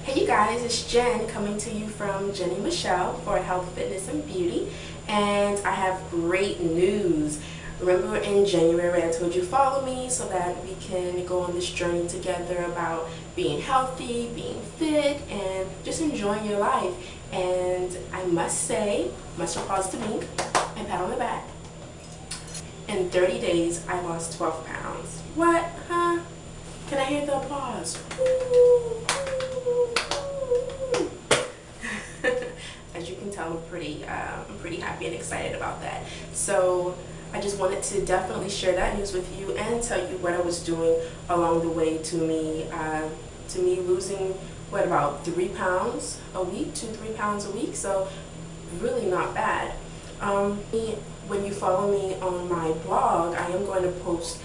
Hey you guys, it's Jen coming to you from Jenny Michelle for Health, Fitness, and Beauty, and I have great news. Remember in January I told you follow me so that we can go on this journey together about being healthy, being fit, and just enjoying your life. And I must say, much applause to me and pat on the back. In 30 days I lost 12 pounds. What? Huh? Can I hear the applause? Woo! As you can tell, I'm pretty happy and excited about that. So I just wanted to definitely share that news with you and tell you what I was doing along the way to me losing about 3 pounds a week, 2-3 pounds a week. So really not bad. When you follow me on my blog, I am going to post,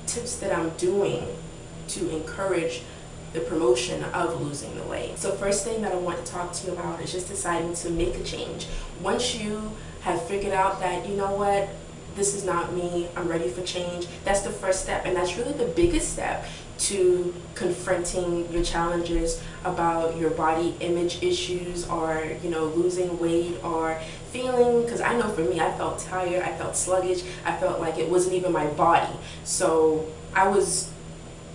tips that I'm doing to encourage the promotion of losing the weight. So first thing that I want to talk to you about is just deciding to make a change. Once you have figured out that, you know what, this is not me, I'm ready for change, that's the first step, and that's really the biggest step to confronting your challenges about your body image issues or losing weight or feeling, because I know for me, I felt tired, I felt sluggish, I felt like it wasn't even my body. So I was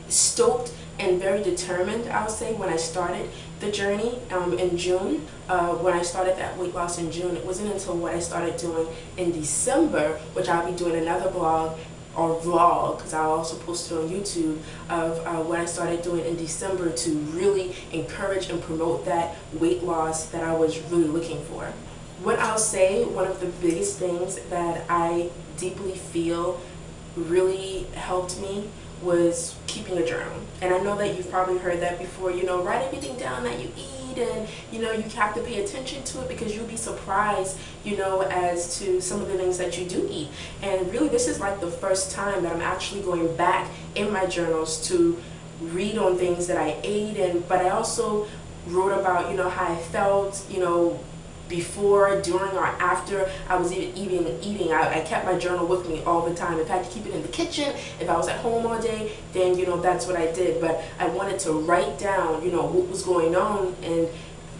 stoked and very determined, I would say, when I started the journey in June. When I started that weight loss in June, it wasn't until what I started doing in December, which I'll be doing another blog or vlog, because I'll also post it on YouTube, of what I started doing in December to really encourage and promote that weight loss that I was really looking for. What I'll say, one of the biggest things that I deeply feel really helped me was keeping a journal. And I know that you've probably heard that before, write everything down that you eat, and you have to pay attention to it, because you'll be surprised, as to some of the things that you do eat. And really, this is like the first time that I'm actually going back in my journals to read on things that I ate, but I also wrote about, how I felt, before, during, or after I was even eating. I kept my journal with me all the time. If I had to keep it in the kitchen, if I was at home all day, then that's what I did. But I wanted to write down what was going on, and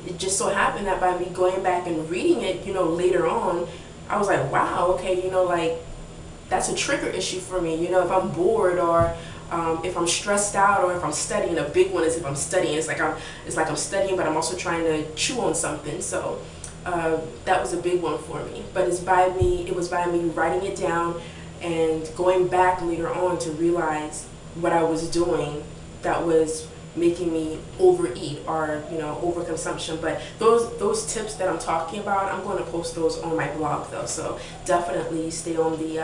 it just so happened that by me going back and reading it later on, I was like, wow, okay, like that's a trigger issue for me. If I'm bored, or if I'm stressed out, or if I'm studying. A big one is if I'm studying. It's like I'm studying, but I'm also trying to chew on something. So that was a big one for me. But it was by me writing it down and going back later on to realize what I was doing that was making me overeat or overconsumption. But those tips that I'm talking about, I'm going to post those on my blog though. So definitely stay on the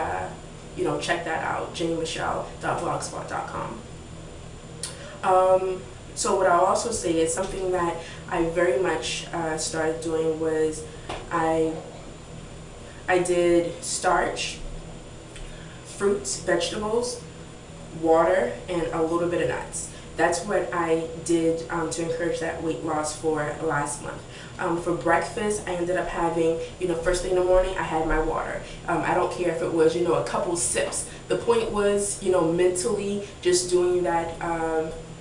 check that out, jennymichelle.blogspot.com. So what I'll also say is something that I very much started doing was I did starch, fruits, vegetables, water, and a little bit of nuts. That's what I did to encourage that weight loss for last month. For breakfast, I ended up having, first thing in the morning, I had my water. I don't care if it was, a couple sips. The point was, mentally just doing that.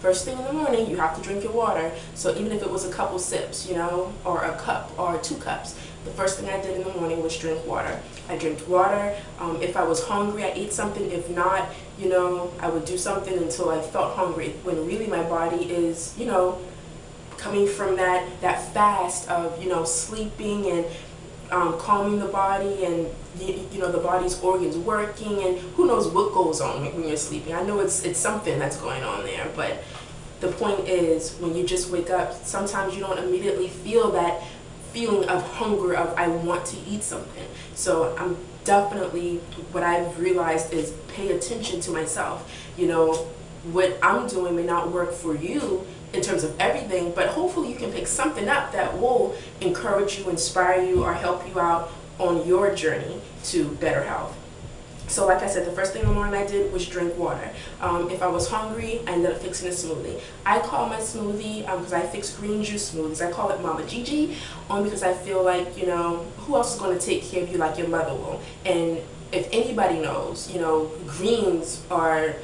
First thing in the morning, you have to drink your water. So even if it was a couple sips, or a cup or 2 cups, the first thing I did in the morning was drink water. I drank water. If I was hungry, I ate something. If not, I would do something until I felt hungry. When really my body is, coming from that fast of, sleeping and calming the body, and the body's organs working, and who knows what goes on when you're sleeping. I know it's something that's going on there, but the point is, when you just wake up, sometimes you don't immediately feel that feeling of hunger, of I want to eat something. So I'm definitely, what I've realized is pay attention to myself. What I'm doing may not work for you in terms of everything, but hopefully you can pick something up that will encourage you, inspire you, or help you out on your journey to better health. So like I said, the first thing in the morning I did was drink water. If I was hungry, I ended up fixing a smoothie. I call my smoothie, because I fix green juice smoothies, I call it Mama Gigi, only because I feel like, who else is going to take care of you like your mother will? And if anybody knows, greens are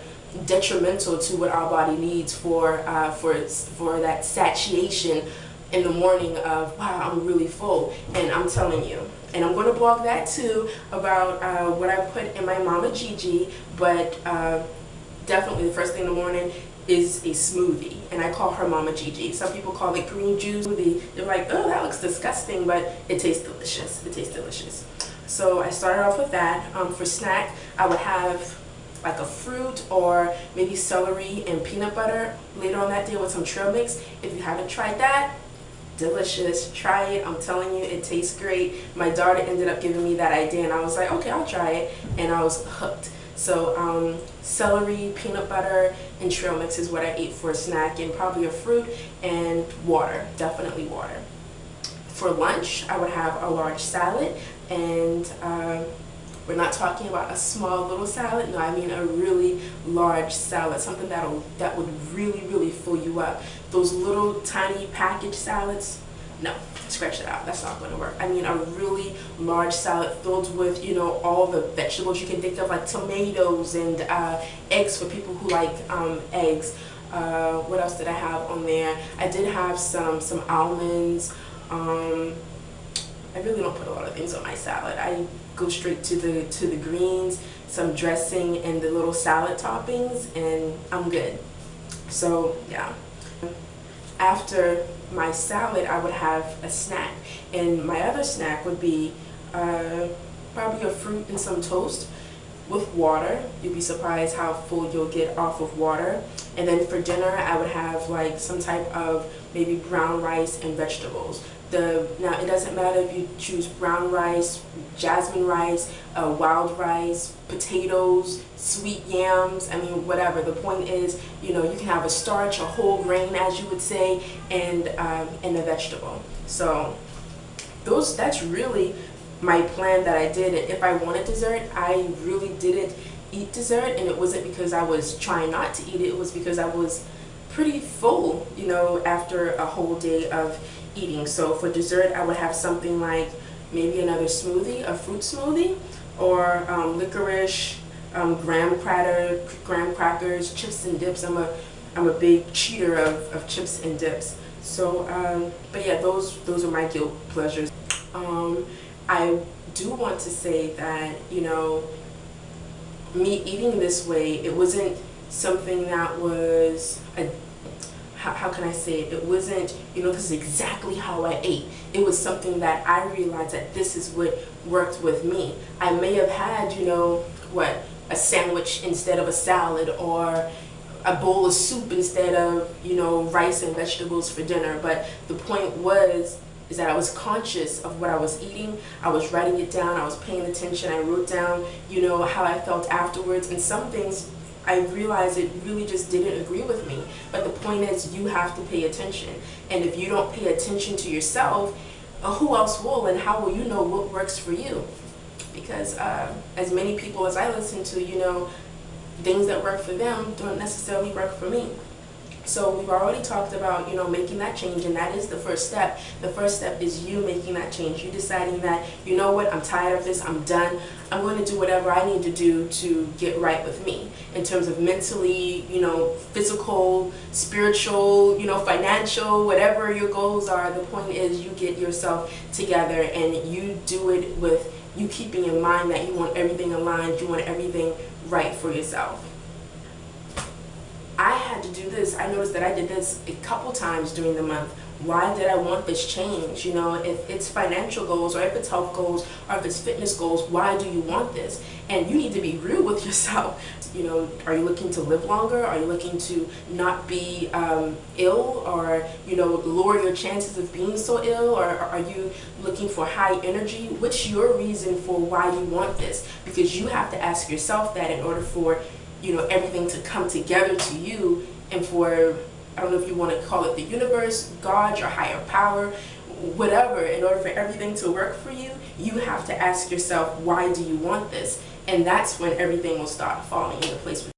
detrimental to what our body needs for that satiation in the morning of, wow, I'm really full. And I'm telling you, and I'm going to blog that too about what I put in my Mama Gigi, but definitely the first thing in the morning is a smoothie, and I call her Mama Gigi. Some people call it green juice smoothie. They're like, oh, that looks disgusting, but it tastes delicious. It tastes delicious. So I started off with that. For snack, I would have like a fruit or maybe celery and peanut butter later on that day with some trail mix. If you haven't tried that, delicious. Try it. I'm telling you, it tastes great. My daughter ended up giving me that idea, and I was like, okay, I'll try it, and I was hooked. So celery, peanut butter, and trail mix is what I ate for a snack, and probably a fruit and water, definitely water. For lunch, I would have a large salad, and we're not talking about a small little salad. No, I mean a really large salad, something that would really fill you up. Those little tiny packaged salads, no, scratch that out. That's not going to work. I mean a really large salad filled with, you know, all the vegetables you can think of, like tomatoes and eggs for people who like eggs. What else did I have on there? I did have some almonds. I really don't put a lot of things on my salad. I go straight to the greens, some dressing, and the little salad toppings, and I'm good. So yeah. After my salad, I would have a snack, and my other snack would be probably a fruit and some toast with water. You'd be surprised how full you'll get off of water. And then for dinner, I would have like some type of maybe brown rice and vegetables. Now it doesn't matter if you choose brown rice, jasmine rice, wild rice, potatoes, sweet yams, I mean whatever. The point is, you know, you can have a starch, a whole grain as you would say, and a vegetable. So that's really my plan that I did. If I wanted dessert, I really didn't eat dessert, and it wasn't because I was trying not to eat it. It was because I was pretty full, you know, after a whole day of eating. So for dessert, I would have something like maybe another smoothie, a fruit smoothie, or licorice, graham crackers, chips and dips. I'm a big cheater of chips and dips. So but yeah, those are my guilt pleasures. I do want to say that, you know, me eating this way, it wasn't something that was how can I say it? It wasn't, you know, this is exactly how I ate. It was something that I realized that this is what worked with me. I may have had, you know, a sandwich instead of a salad, or a bowl of soup instead of, you know, rice and vegetables for dinner. But the point is that I was conscious of what I was eating. I was writing it down. I was paying attention. I wrote down, you know, how I felt afterwards. And some things I realized it really just didn't agree with me. But the point is, you have to pay attention. And if you don't pay attention to yourself, who else will? And how will you know what works for you? Because as many people as I listen to, you know, things that work for them don't necessarily work for me. So we've already talked about, you know, making that change, and that is the first step. The first step is you making that change. You deciding that, you know what, I'm tired of this, I'm done. I'm going to do whatever I need to do to get right with me in terms of mentally, you know, physical, spiritual, you know, financial, whatever your goals are. The point is you get yourself together and you do it with you keeping in mind that you want everything aligned, you want everything right for yourself. I had to do this. I noticed that I did this a couple times during the month. Why did I want this change? You know, if it's financial goals, or if it's health goals, or if it's fitness goals, why do you want this? And you need to be real with yourself. You know, are you looking to live longer? Are you looking to not be ill, or, you know, lower your chances of being so ill? Or are you looking for high energy? What's your reason for why you want this? Because you have to ask yourself that in order for, you know, everything to come together to you, and for, I don't know if you want to call it the universe, God, your higher power, whatever, in order for everything to work for you, you have to ask yourself, why do you want this? And that's when everything will start falling into place.